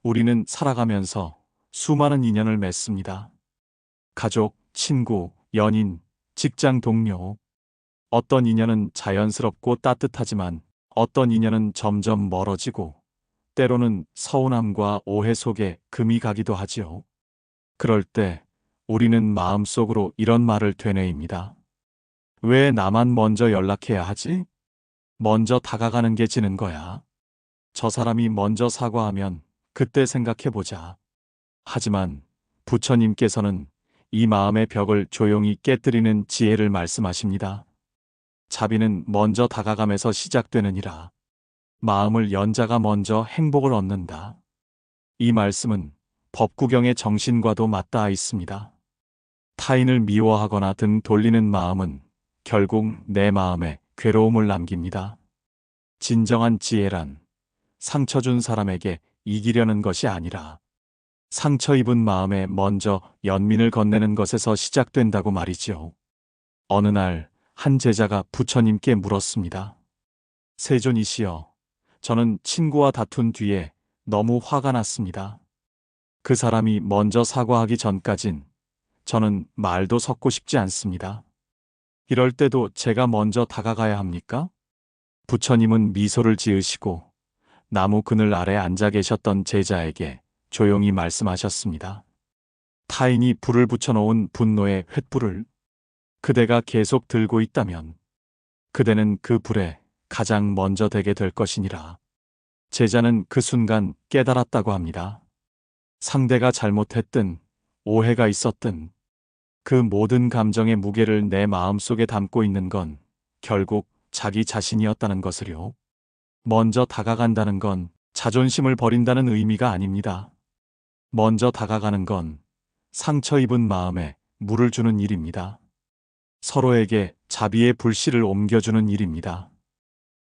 우리는 살아가면서 수많은 인연을 맺습니다. 가족, 친구, 연인, 직장 동료. 어떤 인연은 자연스럽고 따뜻하지만 어떤 인연은 점점 멀어지고 때로는 서운함과 오해 속에 금이 가기도 하지요. 그럴 때 우리는 마음속으로 이런 말을 되뇌입니다. 왜 나만 먼저 연락해야 하지? 먼저 다가가는 게 지는 거야. 저 사람이 먼저 사과하면 그때 생각해보자. 하지만 부처님께서는 이 마음의 벽을 조용히 깨뜨리는 지혜를 말씀하십니다. 자비는 먼저 다가감에서 시작되느니라. 마음을 연 자가 먼저 행복을 얻는다. 이 말씀은 법구경의 정신과도 맞닿아 있습니다. 타인을 미워하거나 등 돌리는 마음은 결국 내 마음에 괴로움을 남깁니다. 진정한 지혜란 상처 준 사람에게 이기려는 것이 아니라 상처 입은 마음에 먼저 연민을 건네는 것에서 시작된다고 말이지요. 어느 날 한 제자가 부처님께 물었습니다. 세존이시여, 저는 친구와 다툰 뒤에 너무 화가 났습니다. 그 사람이 먼저 사과하기 전까진 저는 말도 섞고 싶지 않습니다. 이럴 때도 제가 먼저 다가가야 합니까? 부처님은 미소를 지으시고 나무 그늘 아래 앉아 계셨던 제자에게 조용히 말씀하셨습니다. 타인이 불을 붙여놓은 분노의 횃불을 그대가 계속 들고 있다면 그대는 그 불에 가장 먼저 되게 될 것이니라. 제자는 그 순간 깨달았다고 합니다. 상대가 잘못했든 오해가 있었든 그 모든 감정의 무게를 내 마음속에 담고 있는 건 결국 자기 자신이었다는 것을요. 먼저 다가간다는 건 자존심을 버린다는 의미가 아닙니다. 먼저 다가가는 건 상처 입은 마음에 물을 주는 일입니다. 서로에게 자비의 불씨를 옮겨주는 일입니다.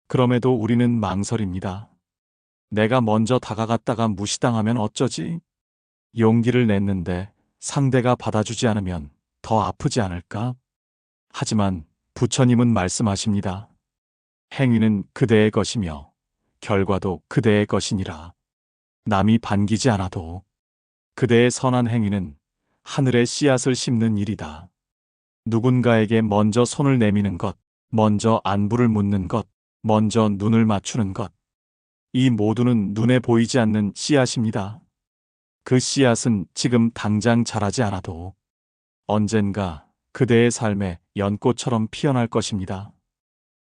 그럼에도 우리는 망설입니다. 내가 먼저 다가갔다가 무시당하면 어쩌지? 용기를 냈는데 상대가 받아주지 않으면 더 아프지 않을까? 하지만 부처님은 말씀하십니다. 행위는 그대의 것이며 결과도 그대의 것이니라. 남이 반기지 않아도 그대의 선한 행위는 하늘에 씨앗을 심는 일이다. 누군가에게 먼저 손을 내미는 것, 먼저 안부를 묻는 것, 먼저 눈을 맞추는 것. 이 모두는 눈에 보이지 않는 씨앗입니다. 그 씨앗은 지금 당장 자라지 않아도 언젠가 그대의 삶에 연꽃처럼 피어날 것입니다.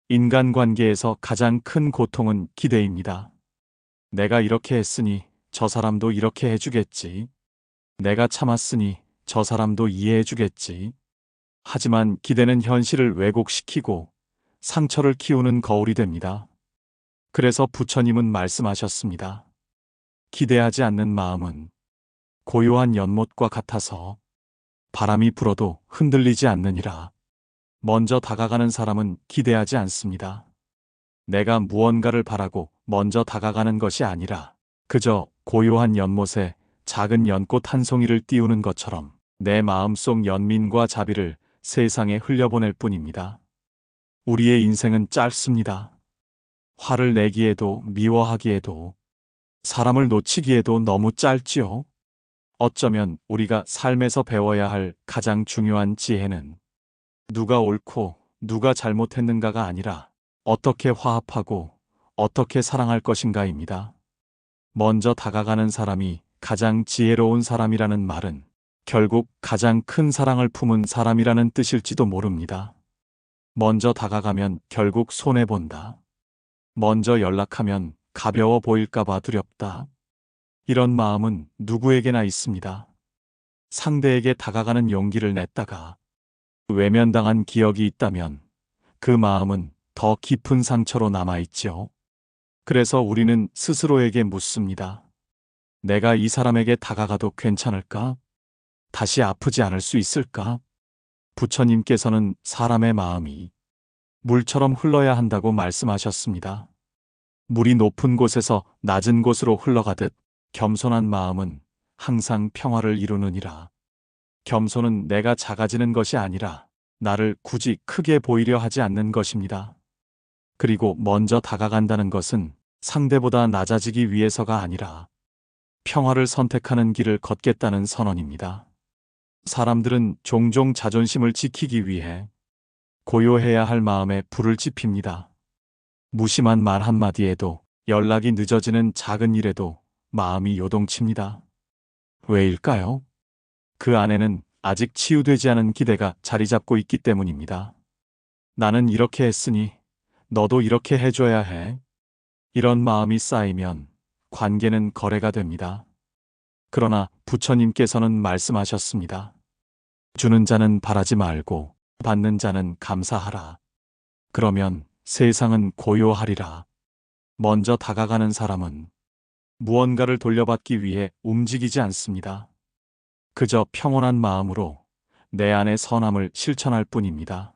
인간관계에서 가장 큰 고통은 기대입니다. 내가 이렇게 했으니 저 사람도 이렇게 해주겠지. 내가 참았으니 저 사람도 이해해주겠지. 하지만 기대는 현실을 왜곡시키고 상처를 키우는 거울이 됩니다. 그래서 부처님은 말씀하셨습니다. 기대하지 않는 마음은 고요한 연못과 같아서 바람이 불어도 흔들리지 않느니라. 먼저 다가가는 사람은 기대하지 않습니다. 내가 무언가를 바라고 먼저 다가가는 것이 아니라 그저 고요한 연못에 작은 연꽃 한 송이를 띄우는 것처럼 내 마음속 연민과 자비를 세상에 흘려보낼 뿐입니다. 우리의 인생은 짧습니다. 화를 내기에도 미워하기에도 사람을 놓치기에도 너무 짧지요. 어쩌면 우리가 삶에서 배워야 할 가장 중요한 지혜는 누가 옳고 누가 잘못했는가가 아니라 어떻게 화합하고 어떻게 사랑할 것인가입니다. 먼저 다가가는 사람이 가장 지혜로운 사람이라는 말은 결국 가장 큰 사랑을 품은 사람이라는 뜻일지도 모릅니다. 먼저 다가가면 결국 손해본다. 먼저 연락하면 가벼워 보일까봐 두렵다. 이런 마음은 누구에게나 있습니다. 상대에게 다가가는 용기를 냈다가 외면당한 기억이 있다면 그 마음은 더 깊은 상처로 남아있죠. 그래서 우리는 스스로에게 묻습니다. 내가 이 사람에게 다가가도 괜찮을까? 다시 아프지 않을 수 있을까? 부처님께서는 사람의 마음이 물처럼 흘러야 한다고 말씀하셨습니다. 물이 높은 곳에서 낮은 곳으로 흘러가듯 겸손한 마음은 항상 평화를 이루느니라. 겸손은 내가 작아지는 것이 아니라 나를 굳이 크게 보이려 하지 않는 것입니다. 그리고 먼저 다가간다는 것은 상대보다 낮아지기 위해서가 아니라 평화를 선택하는 길을 걷겠다는 선언입니다. 사람들은 종종 자존심을 지키기 위해 고요해야 할 마음에 불을 지핍니다. 무심한 말 한마디에도, 연락이 늦어지는 작은 일에도 마음이 요동칩니다. 왜일까요? 그 안에는 아직 치유되지 않은 기대가 자리 잡고 있기 때문입니다. 나는 이렇게 했으니 너도 이렇게 해줘야 해. 이런 마음이 쌓이면 관계는 거래가 됩니다. 그러나 부처님께서는 말씀하셨습니다. 주는 자는 바라지 말고 받는 자는 감사하라. 그러면 세상은 고요하리라. 먼저 다가가는 사람은 무언가를 돌려받기 위해 움직이지 않습니다. 그저 평온한 마음으로 내 안의 선함을 실천할 뿐입니다.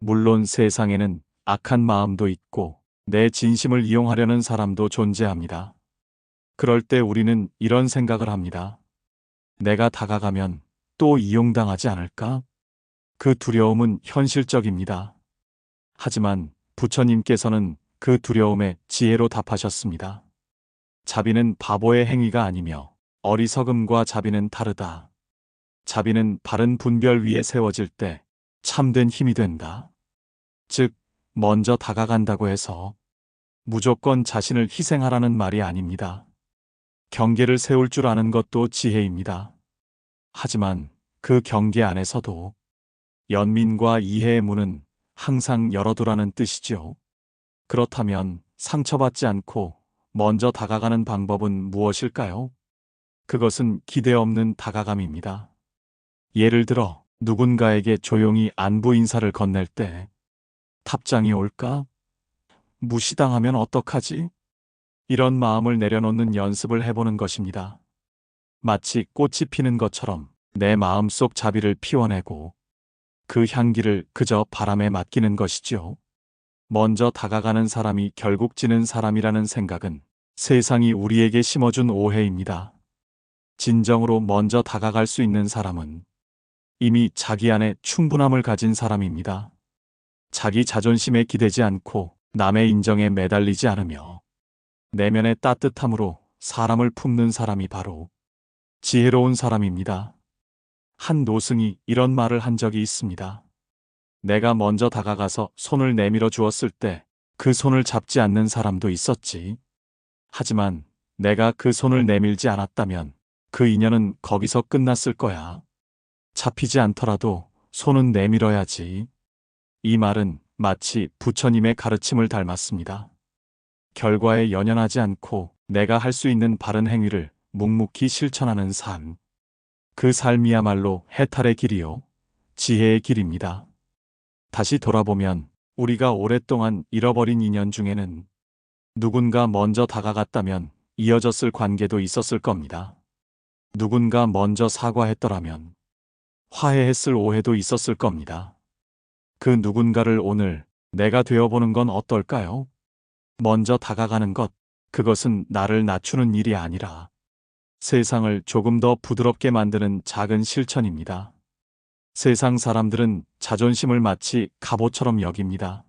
물론 세상에는 악한 마음도 있고 내 진심을 이용하려는 사람도 존재합니다. 그럴 때 우리는 이런 생각을 합니다. 내가 다가가면 또 이용당하지 않을까? 그 두려움은 현실적입니다. 하지만 부처님께서는 그 두려움에 지혜로 답하셨습니다. 자비는 바보의 행위가 아니며 어리석음과 자비는 다르다. 자비는 바른 분별 위에 세워질 때 참된 힘이 된다. 즉, 먼저 다가간다고 해서 무조건 자신을 희생하라는 말이 아닙니다. 경계를 세울 줄 아는 것도 지혜입니다. 하지만 그 경계 안에서도 연민과 이해의 문은 항상 열어두라는 뜻이죠. 그렇다면 상처받지 않고 먼저 다가가는 방법은 무엇일까요? 그것은 기대 없는 다가감입니다. 예를 들어 누군가에게 조용히 안부 인사를 건넬 때 답장이 올까? 무시당하면 어떡하지? 이런 마음을 내려놓는 연습을 해보는 것입니다. 마치 꽃이 피는 것처럼 내 마음속 자비를 피워내고 그 향기를 그저 바람에 맡기는 것이죠. 먼저 다가가는 사람이 결국 지는 사람이라는 생각은 세상이 우리에게 심어준 오해입니다. 진정으로 먼저 다가갈 수 있는 사람은 이미 자기 안에 충분함을 가진 사람입니다. 자기 자존심에 기대지 않고 남의 인정에 매달리지 않으며 내면의 따뜻함으로 사람을 품는 사람이 바로 지혜로운 사람입니다. 한 노승이 이런 말을 한 적이 있습니다. 내가 먼저 다가가서 손을 내밀어 주었을 때 그 손을 잡지 않는 사람도 있었지. 하지만 내가 그 손을 내밀지 않았다면 그 인연은 거기서 끝났을 거야. 잡히지 않더라도 손은 내밀어야지. 이 말은 마치 부처님의 가르침을 닮았습니다. 결과에 연연하지 않고 내가 할 수 있는 바른 행위를 묵묵히 실천하는 삶. 그 삶이야말로 해탈의 길이요, 지혜의 길입니다. 다시 돌아보면 우리가 오랫동안 잃어버린 인연 중에는 누군가 먼저 다가갔다면 이어졌을 관계도 있었을 겁니다. 누군가 먼저 사과했더라면 화해했을 오해도 있었을 겁니다. 그 누군가를 오늘 내가 되어보는 건 어떨까요? 먼저 다가가는 것, 그것은 나를 낮추는 일이 아니라 세상을 조금 더 부드럽게 만드는 작은 실천입니다. 세상 사람들은 자존심을 마치 갑옷처럼 여깁니다.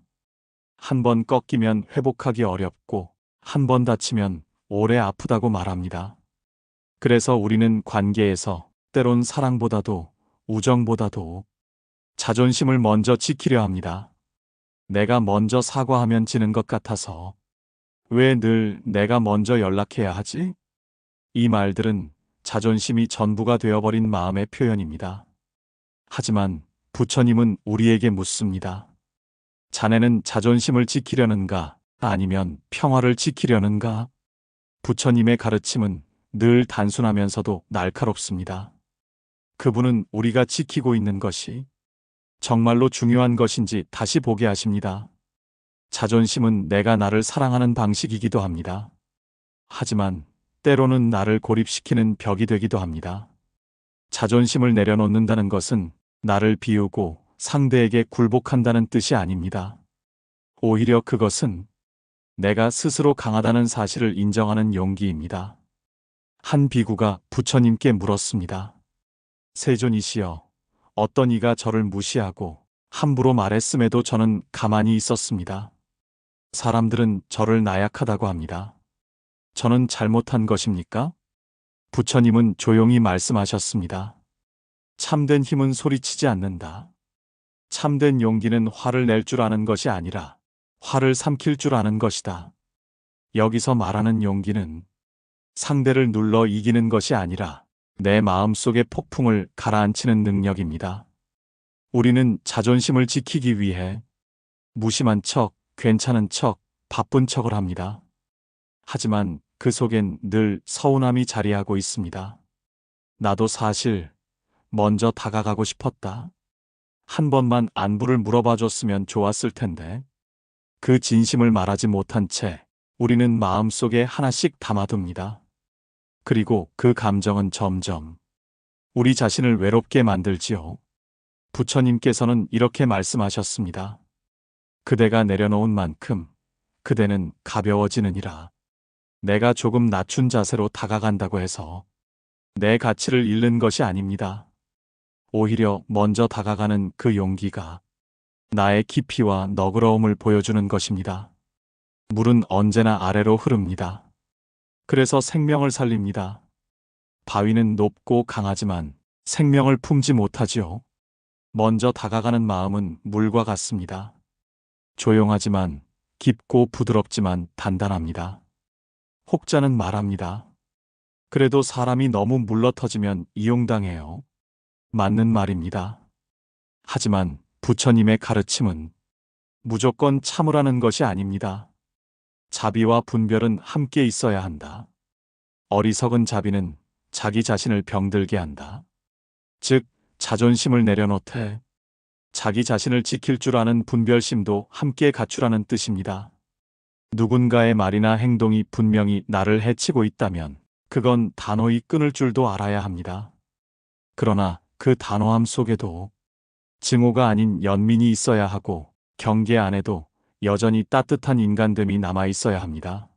한 번 꺾이면 회복하기 어렵고 한 번 다치면 오래 아프다고 말합니다. 그래서 우리는 관계에서 때론 사랑보다도 우정보다도 자존심을 먼저 지키려 합니다. 내가 먼저 사과하면 지는 것 같아서 왜 늘 내가 먼저 연락해야 하지? 이 말들은 자존심이 전부가 되어버린 마음의 표현입니다. 하지만 부처님은 우리에게 묻습니다. 자네는 자존심을 지키려는가? 아니면 평화를 지키려는가? 부처님의 가르침은 늘 단순하면서도 날카롭습니다. 그분은 우리가 지키고 있는 것이 정말로 중요한 것인지 다시 보게 하십니다. 자존심은 내가 나를 사랑하는 방식이기도 합니다. 하지만 때로는 나를 고립시키는 벽이 되기도 합니다. 자존심을 내려놓는다는 것은 나를 비우고 상대에게 굴복한다는 뜻이 아닙니다. 오히려 그것은 내가 스스로 강하다는 사실을 인정하는 용기입니다. 한 비구가 부처님께 물었습니다. 세존이시여, 어떤 이가 저를 무시하고 함부로 말했음에도 저는 가만히 있었습니다. 사람들은 저를 나약하다고 합니다. 저는 잘못한 것입니까? 부처님은 조용히 말씀하셨습니다. 참된 힘은 소리치지 않는다. 참된 용기는 화를 낼 줄 아는 것이 아니라 화를 삼킬 줄 아는 것이다. 여기서 말하는 용기는 상대를 눌러 이기는 것이 아니라 내 마음속의 폭풍을 가라앉히는 능력입니다. 우리는 자존심을 지키기 위해 무심한 척, 괜찮은 척, 바쁜 척을 합니다. 하지만 그 속엔 늘 서운함이 자리하고 있습니다. 나도 사실 먼저 다가가고 싶었다. 한 번만 안부를 물어봐 줬으면 좋았을 텐데. 그 진심을 말하지 못한 채 우리는 마음속에 하나씩 담아둡니다. 그리고 그 감정은 점점 우리 자신을 외롭게 만들지요. 부처님께서는 이렇게 말씀하셨습니다. 그대가 내려놓은 만큼 그대는 가벼워지느니라. 내가 조금 낮춘 자세로 다가간다고 해서 내 가치를 잃는 것이 아닙니다. 오히려 먼저 다가가는 그 용기가 나의 깊이와 너그러움을 보여주는 것입니다. 물은 언제나 아래로 흐릅니다. 그래서 생명을 살립니다. 바위는 높고 강하지만 생명을 품지 못하지요. 먼저 다가가는 마음은 물과 같습니다. 조용하지만 깊고 부드럽지만 단단합니다. 혹자는 말합니다. 그래도 사람이 너무 물러터지면 이용당해요. 맞는 말입니다. 하지만 부처님의 가르침은 무조건 참으라는 것이 아닙니다. 자비와 분별은 함께 있어야 한다. 어리석은 자비는 자기 자신을 병들게 한다. 즉, 자존심을 내려놓되 자기 자신을 지킬 줄 아는 분별심도 함께 갖추라는 뜻입니다. 누군가의 말이나 행동이 분명히 나를 해치고 있다면 그건 단호히 끊을 줄도 알아야 합니다. 그러나 그 단호함 속에도 증오가 아닌 연민이 있어야 하고 경계 안에도 여전히 따뜻한 인간됨이 남아 있어야 합니다.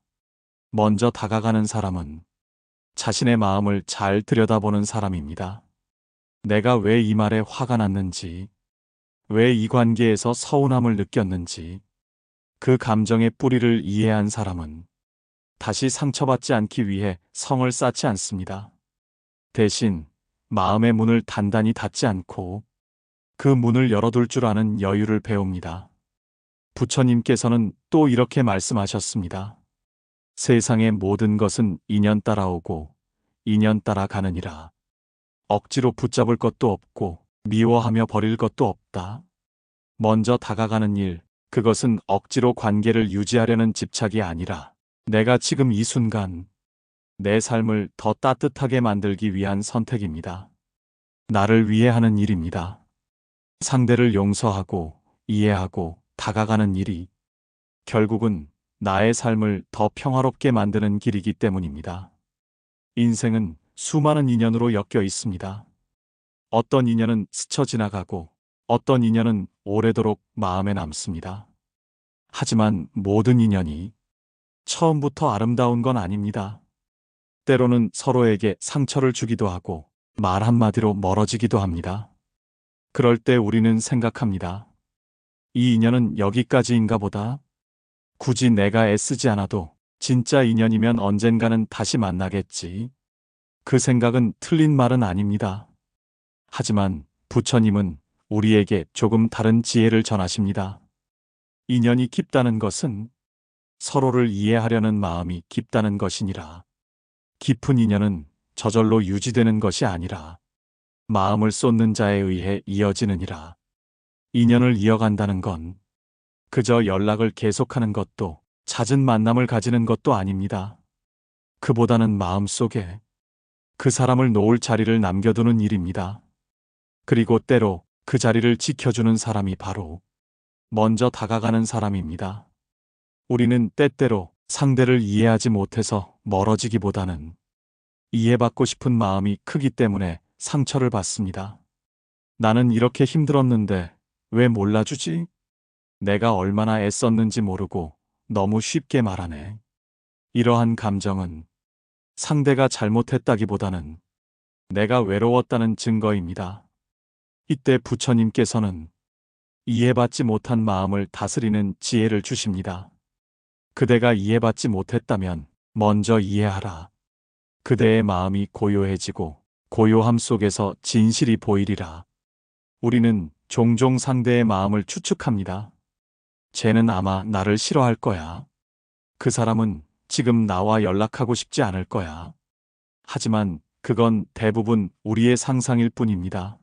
먼저 다가가는 사람은 자신의 마음을 잘 들여다보는 사람입니다. 내가 왜 이 말에 화가 났는지, 왜 이 관계에서 서운함을 느꼈는지, 그 감정의 뿌리를 이해한 사람은 다시 상처받지 않기 위해 성을 쌓지 않습니다. 대신 마음의 문을 단단히 닫지 않고 그 문을 열어둘 줄 아는 여유를 배웁니다. 부처님께서는 또 이렇게 말씀하셨습니다. 세상의 모든 것은 인연 따라오고 인연 따라 가느니라. 억지로 붙잡을 것도 없고 미워하며 버릴 것도 없다. 먼저 다가가는 일, 그것은 억지로 관계를 유지하려는 집착이 아니라 내가 지금 이 순간 내 삶을 더 따뜻하게 만들기 위한 선택입니다. 나를 위해 하는 일입니다. 상대를 용서하고 이해하고 다가가는 일이 결국은 나의 삶을 더 평화롭게 만드는 길이기 때문입니다. 인생은 수많은 인연으로 엮여 있습니다. 어떤 인연은 스쳐 지나가고 어떤 인연은 오래도록 마음에 남습니다. 하지만 모든 인연이 처음부터 아름다운 건 아닙니다. 때로는 서로에게 상처를 주기도 하고 말 한마디로 멀어지기도 합니다. 그럴 때 우리는 생각합니다. 이 인연은 여기까지인가 보다. 굳이 내가 애쓰지 않아도 진짜 인연이면 언젠가는 다시 만나겠지. 그 생각은 틀린 말은 아닙니다. 하지만 부처님은 우리에게 조금 다른 지혜를 전하십니다. 인연이 깊다는 것은 서로를 이해하려는 마음이 깊다는 것이니라. 깊은 인연은 저절로 유지되는 것이 아니라 마음을 쏟는 자에 의해 이어지느니라. 인연을 이어간다는 건 그저 연락을 계속하는 것도 잦은 만남을 가지는 것도 아닙니다. 그보다는 마음속에 그 사람을 놓을 자리를 남겨두는 일입니다. 그리고 때로 그 자리를 지켜주는 사람이 바로 먼저 다가가는 사람입니다. 우리는 때때로 상대를 이해하지 못해서 멀어지기보다는 이해받고 싶은 마음이 크기 때문에 상처를 받습니다. 나는 이렇게 힘들었는데 왜 몰라주지? 내가 얼마나 애썼는지 모르고 너무 쉽게 말하네. 이러한 감정은 상대가 잘못했다기보다는 내가 외로웠다는 증거입니다. 이때 부처님께서는 이해받지 못한 마음을 다스리는 지혜를 주십니다. 그대가 이해받지 못했다면 먼저 이해하라. 그대의 마음이 고요해지고 고요함 속에서 진실이 보이리라. 우리는 종종 상대의 마음을 추측합니다. 쟤는 아마 나를 싫어할 거야. 그 사람은 지금 나와 연락하고 싶지 않을 거야. 하지만 그건 대부분 우리의 상상일 뿐입니다.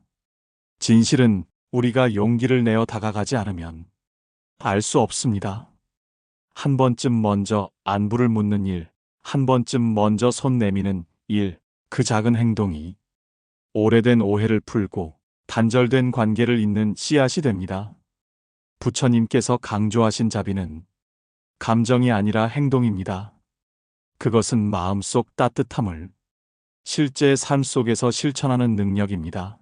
진실은 우리가 용기를 내어 다가가지 않으면 알 수 없습니다. 한 번쯤 먼저 안부를 묻는 일, 한 번쯤 먼저 손 내미는 일, 그 작은 행동이 오래된 오해를 풀고 단절된 관계를 잇는 씨앗이 됩니다. 부처님께서 강조하신 자비는 감정이 아니라 행동입니다. 그것은 마음속 따뜻함을 실제 삶 속에서 실천하는 능력입니다.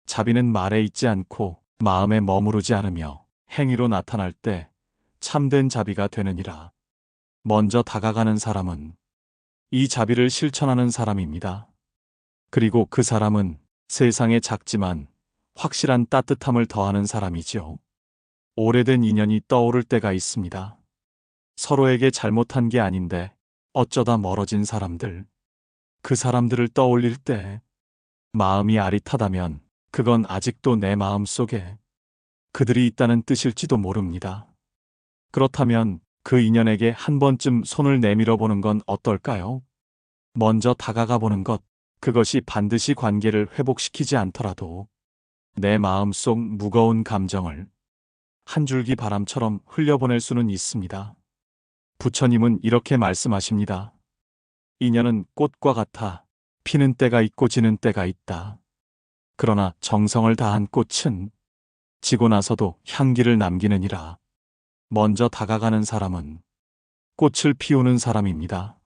자비는 말에 있지 않고 마음에 머무르지 않으며 행위로 나타날 때 참된 자비가 되느니라. 먼저 다가가는 사람은 이 자비를 실천하는 사람입니다. 그리고 그 사람은 세상에 작지만 확실한 따뜻함을 더하는 사람이지요. 오래된 인연이 떠오를 때가 있습니다. 서로에게 잘못한 게 아닌데 어쩌다 멀어진 사람들. 그 사람들을 떠올릴 때 마음이 아릿하다면 그건 아직도 내 마음 속에 그들이 있다는 뜻일지도 모릅니다. 그렇다면 그 인연에게 한 번쯤 손을 내밀어 보는 건 어떨까요? 먼저 다가가 보는 것, 그것이 반드시 관계를 회복시키지 않더라도 내 마음 속 무거운 감정을 한 줄기 바람처럼 흘려보낼 수는 있습니다. 부처님은 이렇게 말씀하십니다. 인연은 꽃과 같아 피는 때가 있고 지는 때가 있다. 그러나 정성을 다한 꽃은 지고 나서도 향기를 남기느니라. 먼저 다가가는 사람은 꽃을 피우는 사람입니다.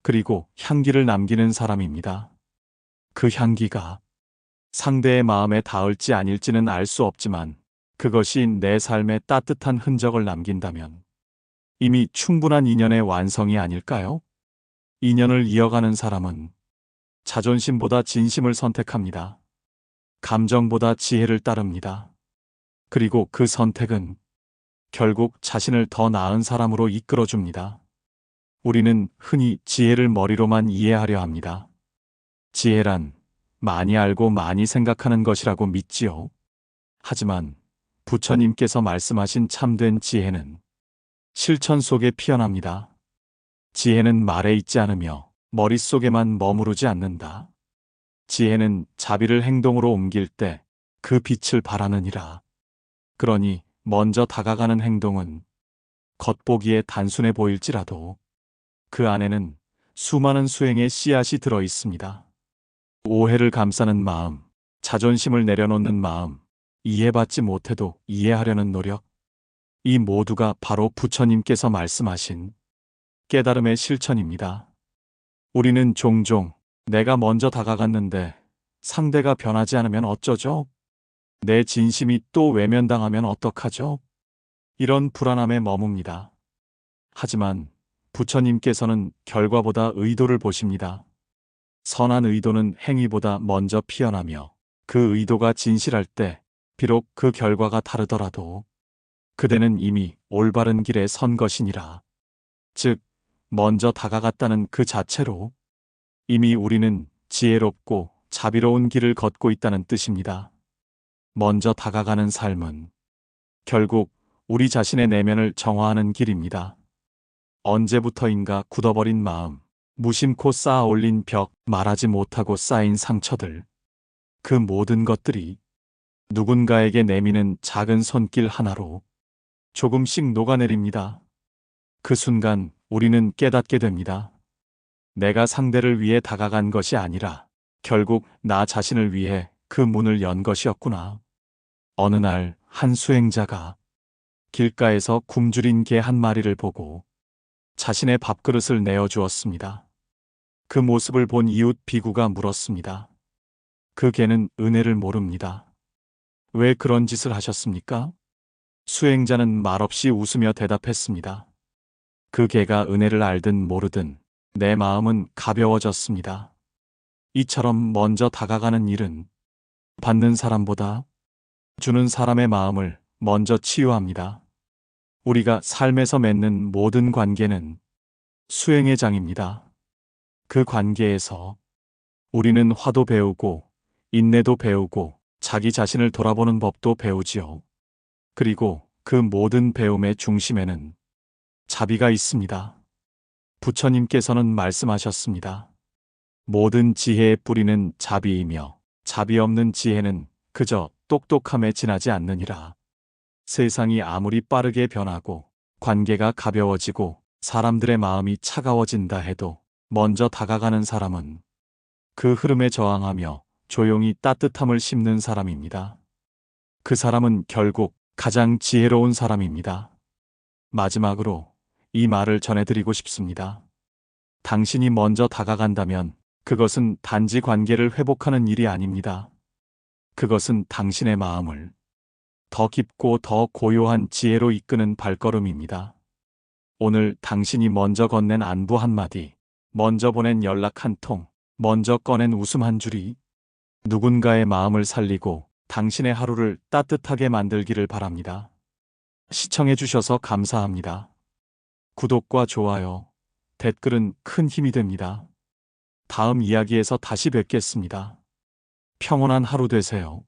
그리고 향기를 남기는 사람입니다. 그 향기가 상대의 마음에 닿을지 아닐지는 알 수 없지만 그것이 내 삶에 따뜻한 흔적을 남긴다면 이미 충분한 인연의 완성이 아닐까요? 인연을 이어가는 사람은 자존심보다 진심을 선택합니다. 감정보다 지혜를 따릅니다. 그리고 그 선택은 결국 자신을 더 나은 사람으로 이끌어줍니다. 우리는 흔히 지혜를 머리로만 이해하려 합니다. 지혜란 많이 알고 많이 생각하는 것이라고 믿지요. 하지만 부처님께서 말씀하신 참된 지혜는 실천 속에 피어납니다. 지혜는 말에 있지 않으며 머릿속에만 머무르지 않는다. 지혜는 자비를 행동으로 옮길 때 그 빛을 발하느니라. 그러니 먼저 다가가는 행동은 겉보기에 단순해 보일지라도 그 안에는 수많은 수행의 씨앗이 들어 있습니다. 오해를 감싸는 마음, 자존심을 내려놓는 마음, 이해받지 못해도 이해하려는 노력, 이 모두가 바로 부처님께서 말씀하신 깨달음의 실천입니다. 우리는 종종 내가 먼저 다가갔는데 상대가 변하지 않으면 어쩌죠? 내 진심이 또 외면당하면 어떡하죠? 이런 불안함에 머뭅니다. 하지만 부처님께서는 결과보다 의도를 보십니다. 선한 의도는 행위보다 먼저 피어나며 그 의도가 진실할 때 비록 그 결과가 다르더라도 그대는 이미 올바른 길에 선 것이니라. 즉, 먼저 다가갔다는 그 자체로 이미 우리는 지혜롭고 자비로운 길을 걷고 있다는 뜻입니다. 먼저 다가가는 삶은 결국 우리 자신의 내면을 정화하는 길입니다. 언제부터인가 굳어버린 마음, 무심코 쌓아 올린 벽, 말하지 못하고 쌓인 상처들, 그 모든 것들이 누군가에게 내미는 작은 손길 하나로 조금씩 녹아내립니다. 그 순간 우리는 깨닫게 됩니다. 내가 상대를 위해 다가간 것이 아니라 결국 나 자신을 위해 그 문을 연 것이었구나. 어느 날 한 수행자가 길가에서 굶주린 개 한 마리를 보고 자신의 밥그릇을 내어주었습니다. 그 모습을 본 이웃 비구가 물었습니다. 그 개는 은혜를 모릅니다. 왜 그런 짓을 하셨습니까? 수행자는 말없이 웃으며 대답했습니다. 그 개가 은혜를 알든 모르든 내 마음은 가벼워졌습니다. 이처럼 먼저 다가가는 일은 받는 사람보다 주는 사람의 마음을 먼저 치유합니다. 우리가 삶에서 맺는 모든 관계는 수행의 장입니다. 그 관계에서 우리는 화도 배우고, 인내도 배우고, 자기 자신을 돌아보는 법도 배우지요. 그리고 그 모든 배움의 중심에는 자비가 있습니다. 부처님께서는 말씀하셨습니다. 모든 지혜의 뿌리는 자비이며 자비 없는 지혜는 그저 똑똑함에 지나지 않느니라. 세상이 아무리 빠르게 변하고 관계가 가벼워지고 사람들의 마음이 차가워진다 해도 먼저 다가가는 사람은 그 흐름에 저항하며 조용히 따뜻함을 심는 사람입니다. 그 사람은 결국 가장 지혜로운 사람입니다. 마지막으로 이 말을 전해드리고 싶습니다. 당신이 먼저 다가간다면 그것은 단지 관계를 회복하는 일이 아닙니다. 그것은 당신의 마음을 더 깊고 더 고요한 지혜로 이끄는 발걸음입니다. 오늘 당신이 먼저 건넨 안부 한마디, 먼저 보낸 연락 한 통, 먼저 꺼낸 웃음 한 줄이 누군가의 마음을 살리고 당신의 하루를 따뜻하게 만들기를 바랍니다. 시청해주셔서 감사합니다. 구독과 좋아요, 댓글은 큰 힘이 됩니다. 다음 이야기에서 다시 뵙겠습니다. 평온한 하루 되세요.